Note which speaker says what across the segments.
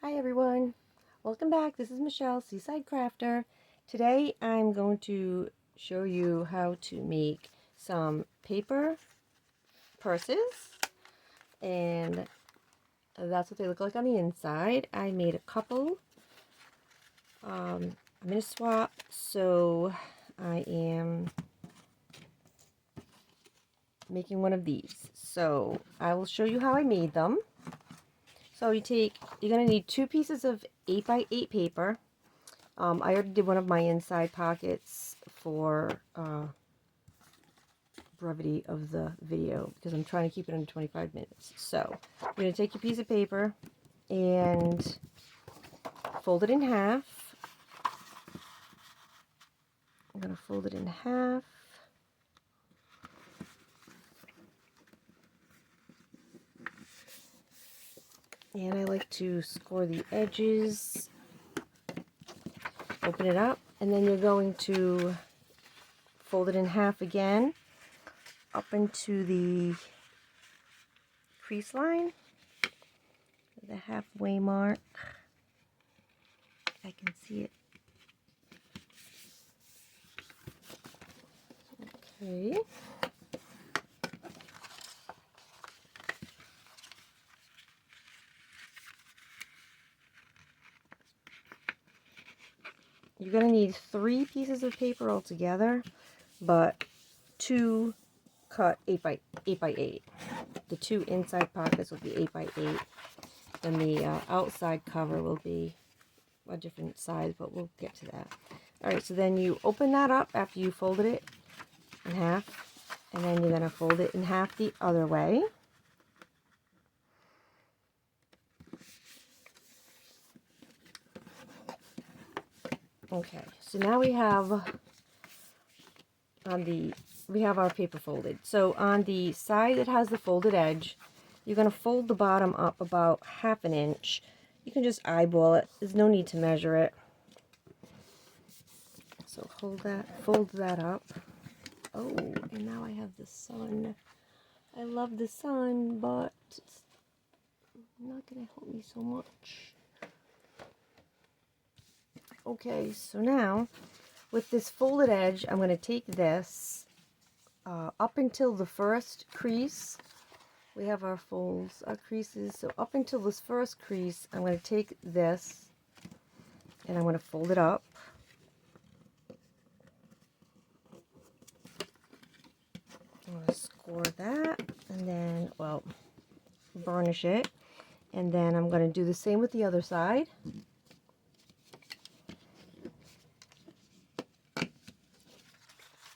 Speaker 1: Hi everyone, welcome back. This is Michelle, Seaside Crafter. Today I'm going to show you how to make some paper purses, and that's what they look like on the inside. I made a couple. I'm going to swap, so I am making one of these. So I will show you how I made them. So you're going to need 2 pieces of 8x8 paper. I already did one of my inside pockets for brevity of the video because I'm trying to keep it under 25 minutes. So you're going to take your piece of paper and fold it in half. I'm going to fold it in half. And I like to score the edges. Open it up, and then you're going to fold it in half again up into the crease line, the halfway mark. I can see it. Okay. You're going to need 3 pieces of paper altogether, but 2 cut 8x8. The 2 inside pockets will be 8x8, and the outside cover will be a different size, but we'll get to that. Alright, so then you open that up after you folded it in half, and then you're going to fold it in half the other way. Okay, so now we have our paper folded. So on the side that has the folded edge, you're going to fold the bottom up about 1/2 inch. You can just eyeball it. There's no need to measure it. So fold that up. Oh, and now I have the sun. I love the sun, but it's not going to help me so much. Okay, so now with this folded edge, I'm going to take this up until the first crease. We have our folds, our creases. So up until this first crease, I'm going to take this and I'm going to fold it up. I'm going to score that and then, well, burnish it. And then I'm going to do the same with the other side.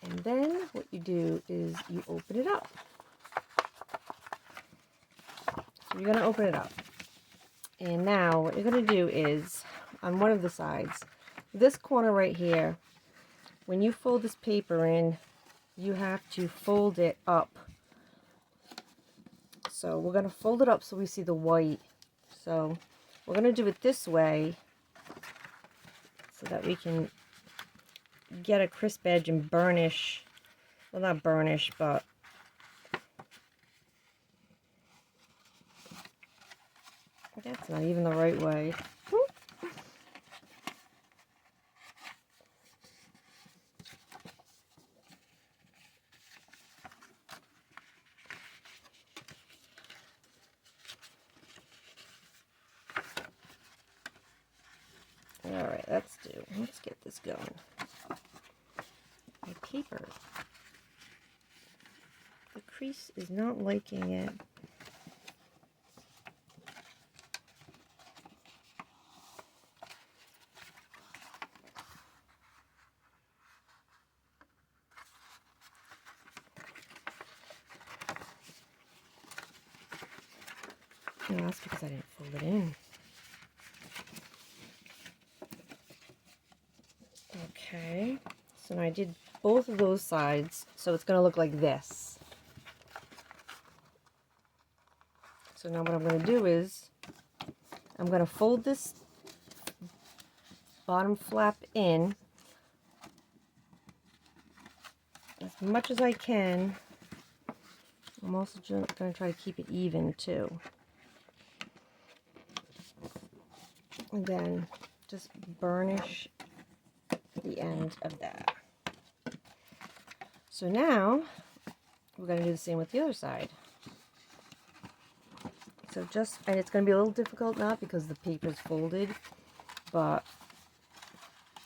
Speaker 1: And then what you do is you open it up. So you're going to open it up. And now what you're going to do is, on one of the sides, this corner right here, when you fold this paper in, you have to fold it up. So we're going to fold it up so we see the white. So we're going to do it this way so that we can get a crisp edge and burnish. Well, not burnish, but that's not even the right way. Alright, let's get this going. My paper. The crease is not liking it. No, that's because I didn't fold it in. Okay, so now I did both of those sides, so it's going to look like this. So now what I'm going to do is, I'm going to fold this bottom flap in as much as I can. I'm also going to try to keep it even too. And then just burnish the end of that. So now we're going to do the same with the other side. So and it's going to be a little difficult now because the paper's folded, but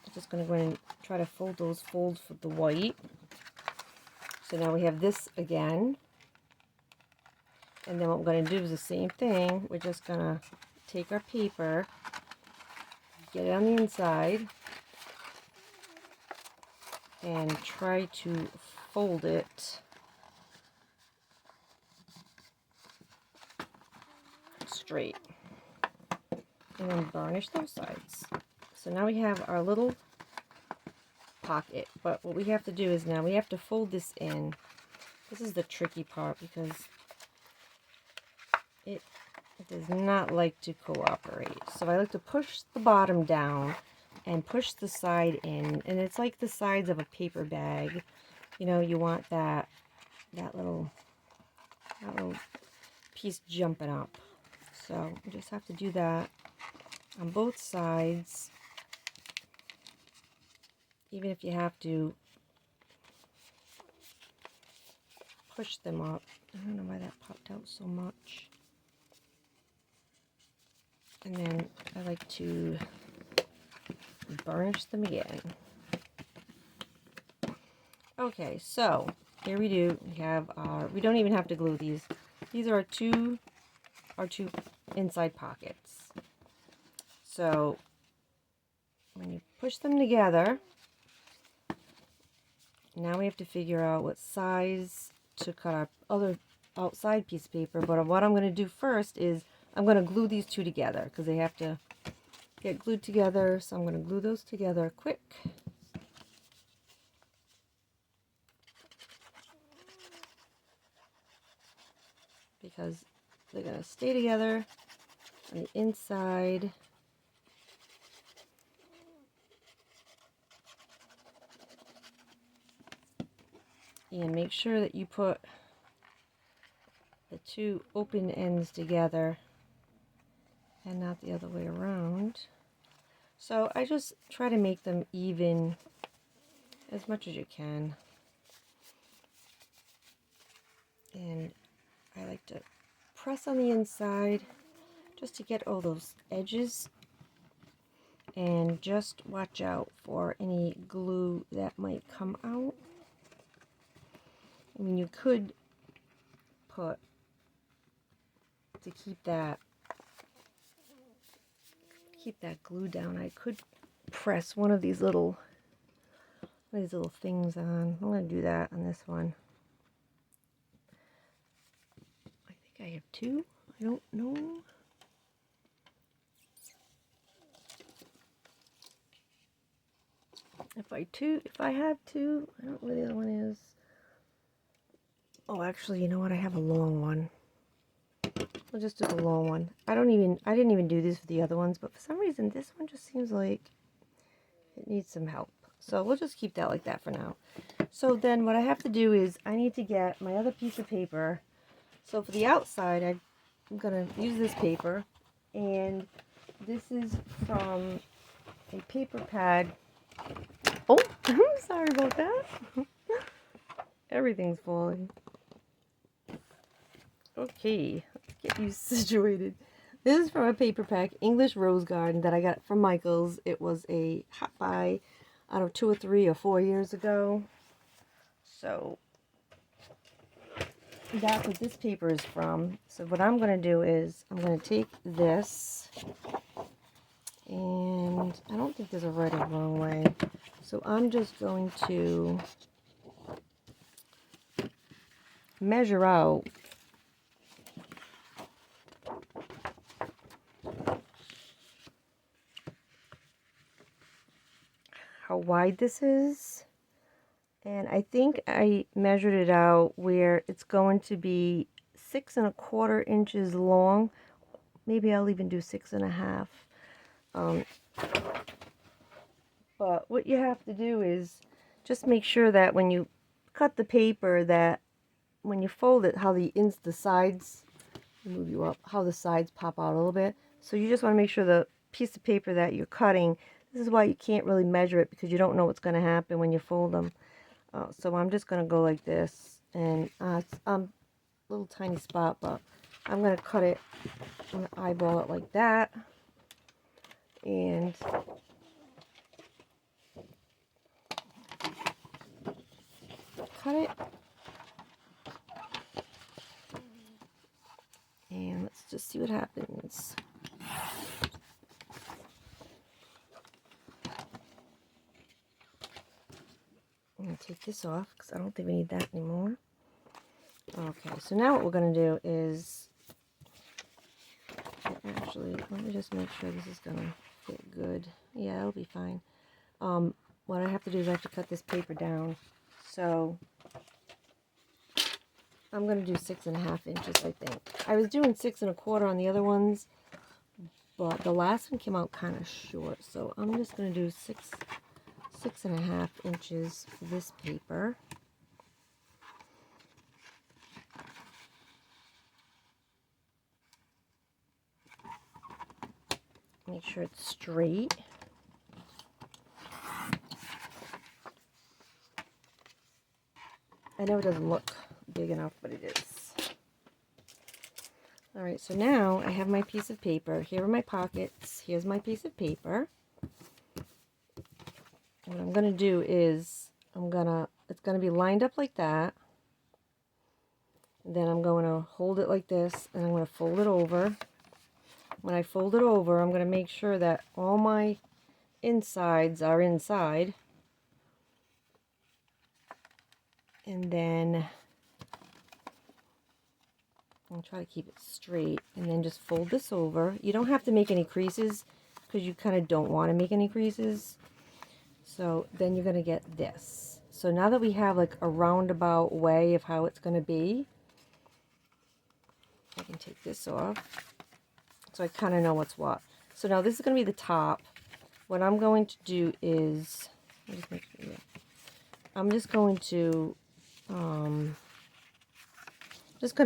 Speaker 1: I'm just going to go in and try to fold those folds for the white. So now we have this again. And then what we're going to do is the same thing. We're just going to take our paper, get it on the inside, and try to fold it straight. And then burnish those sides. So now we have our little pocket. But what we have to do is now we have to fold this in. This is the tricky part because it does not like to cooperate. So I like to push the bottom down and push the side in. And it's like the sides of a paper bag. You know, you want that little piece jumping up. So you just have to do that on both sides. Even if you have to push them up. I don't know why that popped out so much. And then I like to burnish them again. Okay, so here we have our, we don't even have to glue these. These are our two inside pockets. So when you push them together, now we have to figure out what size to cut our other outside piece of paper. But what I'm going to do first is I'm going to glue these two together because they have to get glued together. So I'm going to glue those together quick. Because they're going to stay together on the inside. And make sure that you put the two open ends together and not the other way around. So I just try to make them even as much as you can. And I like to press on the inside just to get all those edges. And just watch out for any glue that might come out. I mean, you could put, to keep that glue down, I could press one of these little things on. I'm going to do that on this one. I think I have two. I don't know. If I have two, I don't know where the other one is. Oh, actually, you know what? I have a long one. We'll just do the long one. I didn't even do this for the other ones, but for some reason this one just seems like it needs some help. So we'll just keep that like that for now. So then what I have to do is I need to get my other piece of paper. So for the outside, I'm going to use this paper. And this is from a paper pad. Oh, I'm sorry about that. Everything's falling. Okay, let's get you situated. This is from a paper pack, English Rose Garden, that I got from Michael's. It was a hot buy, I don't know, 2 or 3 or 4 years ago. So that's what this paper is from. So what I'm going to do is I'm going to take this, and I don't think there's a right or wrong way. So I'm just going to measure out how wide this is, and I think I measured it out where it's going to be 6 1/4 inches long. Maybe I'll even do 6 1/2. But what you have to do is just make sure that when you cut the paper, that when you fold it, how the sides, move you up, how the sides pop out a little bit. So you just want to make sure the piece of paper that you're cutting. This is why you can't really measure it, because you don't know what's going to happen when you fold them. So I'm just going to go like this, and it's a little tiny spot, but I'm going to cut it, I'm going to eyeball it like that, and cut it, and let's just see what happens. I'm going to take this off because I don't think we need that anymore. Okay, so now what we're going to do is, actually, let me just make sure this is going to fit good. Yeah, it'll be fine. What I have to do is I have to cut this paper down. So I'm going to do 6.5 inches, I think. I was doing 6 1/4 on the other ones, but the last one came out kind of short. So I'm just going to do 6.5 inches for this paper. Make sure it's straight. I know it doesn't look big enough, but it is. Alright, so now I have my piece of paper. Here are my pockets. Here's my piece of paper. What I'm going to do is, it's going to be lined up like that. Then I'm going to hold it like this, and I'm going to fold it over. When I fold it over, I'm going to make sure that all my insides are inside. And then I'll try to keep it straight, and then just fold this over. You don't have to make any creases, because you kind of don't want to make any creases. So then you're going to get this. So now that we have like a roundabout way of how it's going to be, I can take this off. So I kind of know what's what. So now this is going to be the top. What I'm going to do is, I'm just going to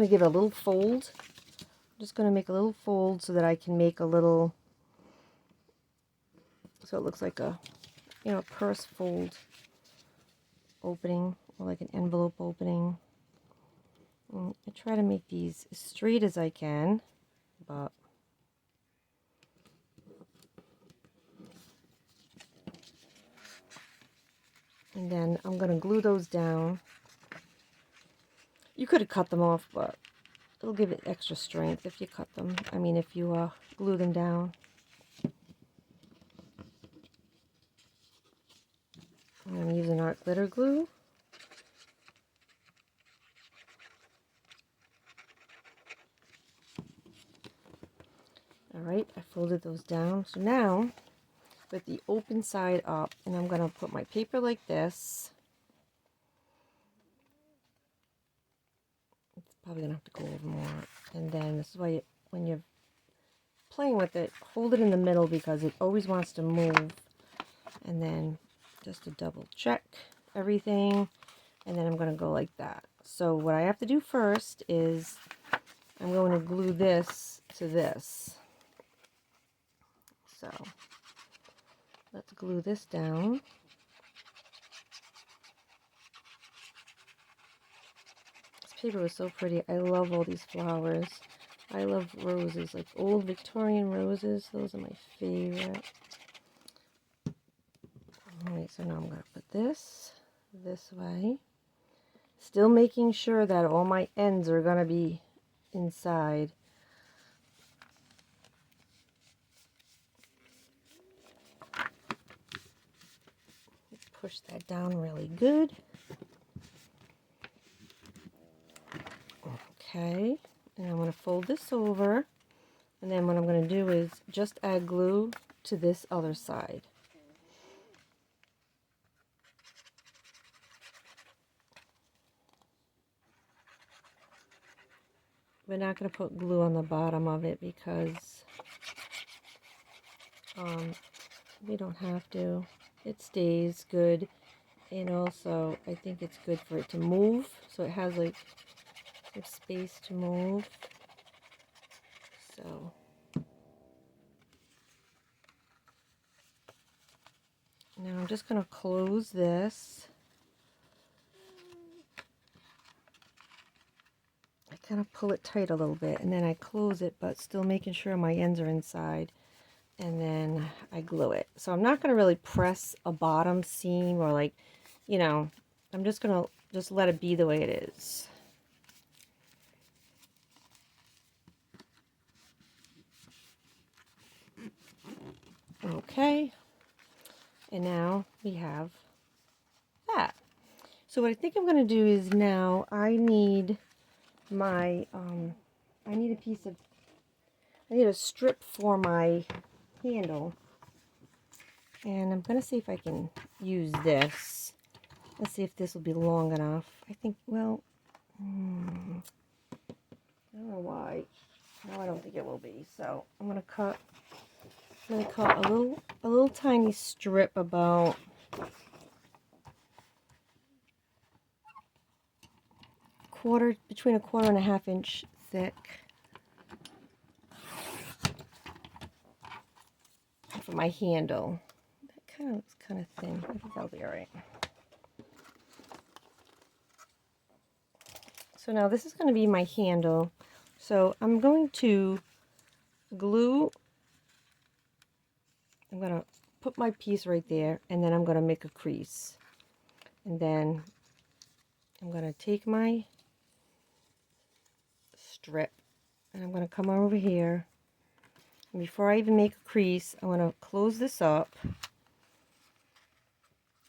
Speaker 1: give it a little fold. I'm just going to make a little fold so that I can make a little, so it looks like a, purse fold opening, or like an envelope opening. And I try to make these as straight as I can, but and then I'm going to glue those down. You could have cut them off, but it'll give it extra strength if you cut them. I mean, if you glue them down. I'm using art glitter glue. Alright, I folded those down. So now, with the open side up, and I'm going to put my paper like this. It's probably going to have to go over more. And then this is why when you're playing with it, hold it in the middle, because it always wants to move. And then just to double check everything, and then I'm going to go like that. So what I have to do first is I'm going to glue this to this. So let's glue this down. This paper was so pretty. I love all these flowers. I love roses, like old Victorian roses. Those are my favorite. Alright, so now I'm going to put this way. Still making sure that all my ends are going to be inside. Push that down really good. Okay, and I'm going to fold this over, and then what I'm going to do is just add glue to this other side. We're not going to put glue on the bottom of it because we don't have to. It stays good, and also I think it's good for it to move, so it has like some space to move. So Now I'm just going to close this. I kind of pull it tight a little bit, and then I close it, but still making sure my ends are inside. And then I glue it. So I'm not going to really press a bottom seam or like, you know, I'm just going to just let it be the way it is. Okay. And now we have that. So what I think I'm going to do is now I need my, I need a strip for my handle. And I'm going to see if I can use this. Let's see if this will be long enough. I think, well, I don't know why. No, I don't think it will be. So I'm going to cut a little tiny strip about between a 1.25 inch thick for my handle. That looks kind of thin. I think that'll be all right. So now this is going to be my handle. So I'm going to glue. I'm going to put my piece right there, and then I'm going to make a crease. And then I'm going to take my strip, and I'm going to come over here. And before I even make a crease, I want to close this up,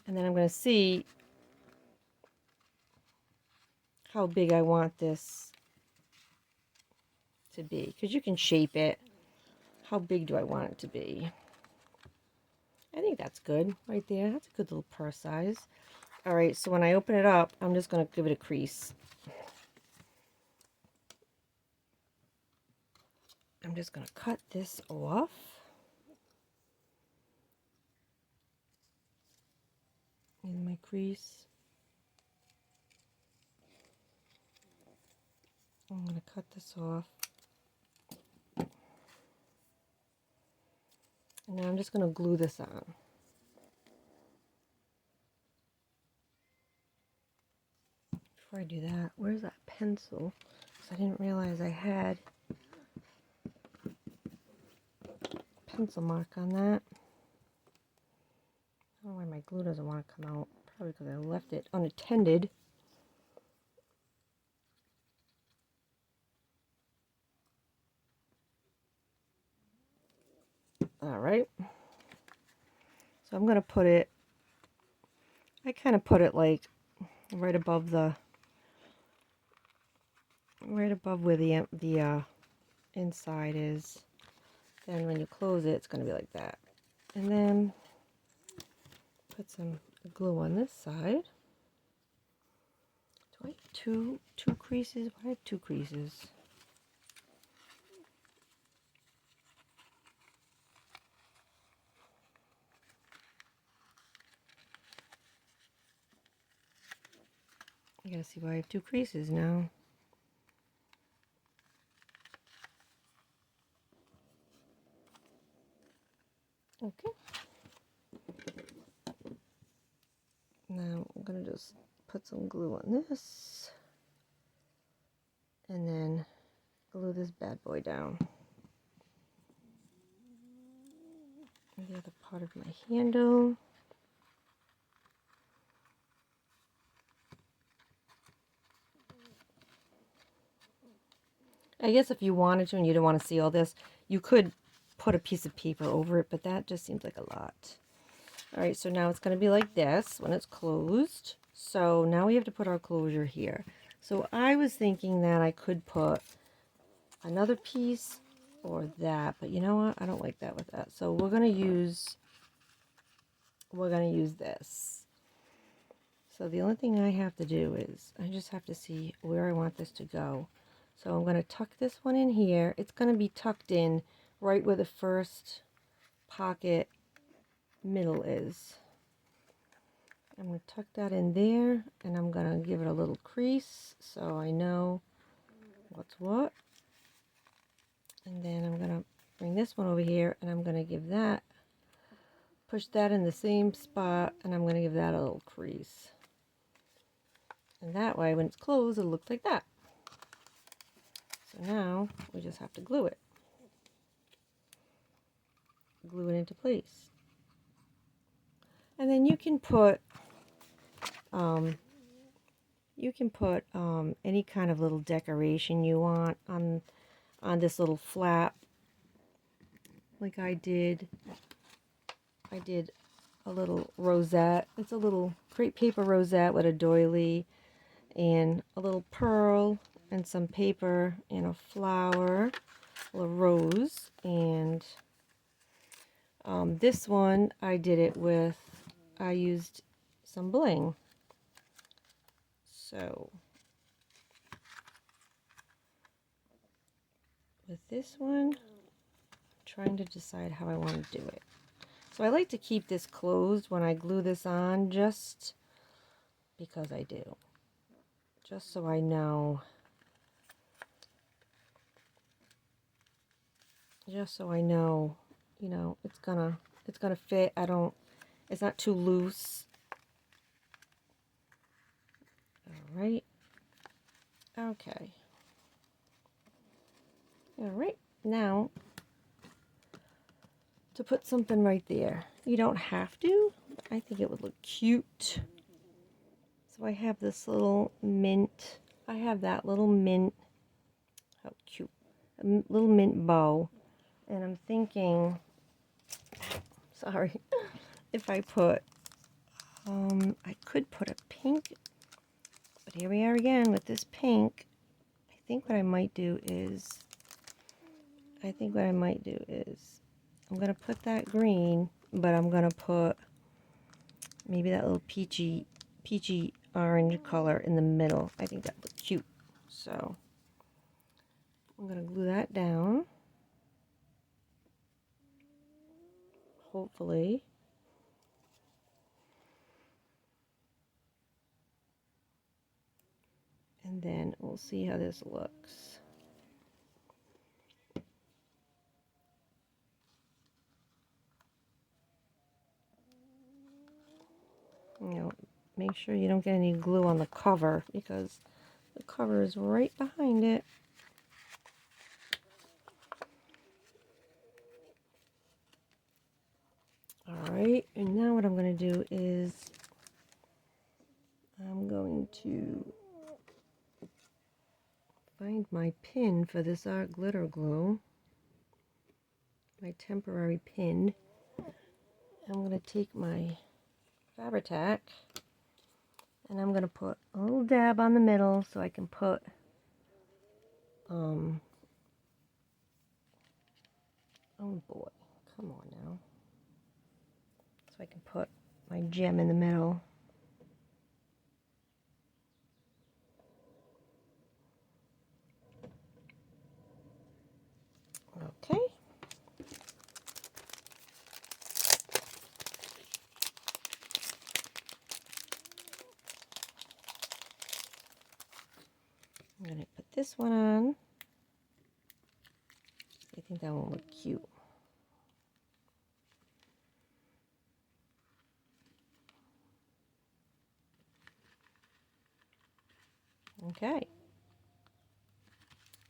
Speaker 1: and then I'm going to see how big I want this to be, because you can shape it. How big do I want it to be? I think that's good right there. That's a good little purse size. All right, so when I open it up, I'm just going to give it a crease. I'm just going to cut this off. In my crease. I'm going to cut this off. And now I'm just going to glue this on. Before I do that, where's that pencil? Because I didn't realize I had a pencil mark on that. I don't know why my glue doesn't want to come out. Probably because I left it unattended. Alright. So I'm going to put it, I kind of put it like right above where the inside is. Then when you close it, it's going to be like that. And then put some glue on this side. Do I have two creases? Why I have two creases? I gotta see why I have two creases now. Okay. Now I'm gonna just put some glue on this and then glue this bad boy down. And the other part of my handle. I guess if you wanted to and you didn't want to see all this, you could put a piece of paper over it, but that just seems like a lot. Alright, so now it's going to be like this when it's closed. So now we have to put our closure here. So I was thinking that I could put another piece or that, but you know what? I don't like that with that. So we're going to use this. So the only thing I have to do is I just have to see where I want this to go. So I'm going to tuck this one in here. It's going to be tucked in right where the first pocket middle is. I'm going to tuck that in there, and I'm going to give it a little crease so I know what's what. And then I'm going to bring this one over here, and I'm going to give that push that in the same spot, and I'm going to give that a little crease. And that way, when it's closed, it'll look like that. So now, we just have to glue it. Glue it into place. And then you can put, any kind of little decoration you want on this little flap. Like I did a little rosette. It's a little crepe paper rosette with a doily and a little pearl and some paper and a flower, a rose. And this one I did it with, I used some bling. So with this one, I'm trying to decide how I want to do it. So I like to keep this closed when I glue this on, just because I do. Just so I know. Just so I know, you know, it's gonna fit. It's not too loose. All right. Okay. All right. Now, to put something right there. You don't have to. I think it would look cute. So I have this little mint. I have that little mint. How cute. A little mint bow. And I'm thinking, sorry, if I put, I could put a pink, but here we are again with this pink. I think what I might do is, I'm going to put that green, but I'm going to put maybe that little peachy orange color in the middle. I think that would look cute. So I'm going to glue that down. Hopefully. And then we'll see how this looks. You know, make sure you don't get any glue on the cover, because the cover is right behind it. Alright, and now what I'm going to do is I'm going to find my pin for this art glitter glue. My temporary pin. I'm going to take my Fabri-Tac and I'm going to put a little dab on the middle so I can put oh boy, come on now. So I can put my gem in the middle. Okay. I'm going to put this one on. I think that will look cute. Okay.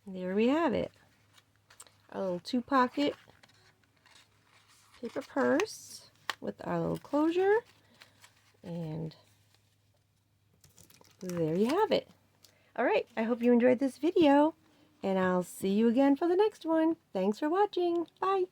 Speaker 1: There we have it. A little 2-pocket paper purse with our little closure. And there you have it. Alright, I hope you enjoyed this video. And I'll see you again for the next one. Thanks for watching. Bye.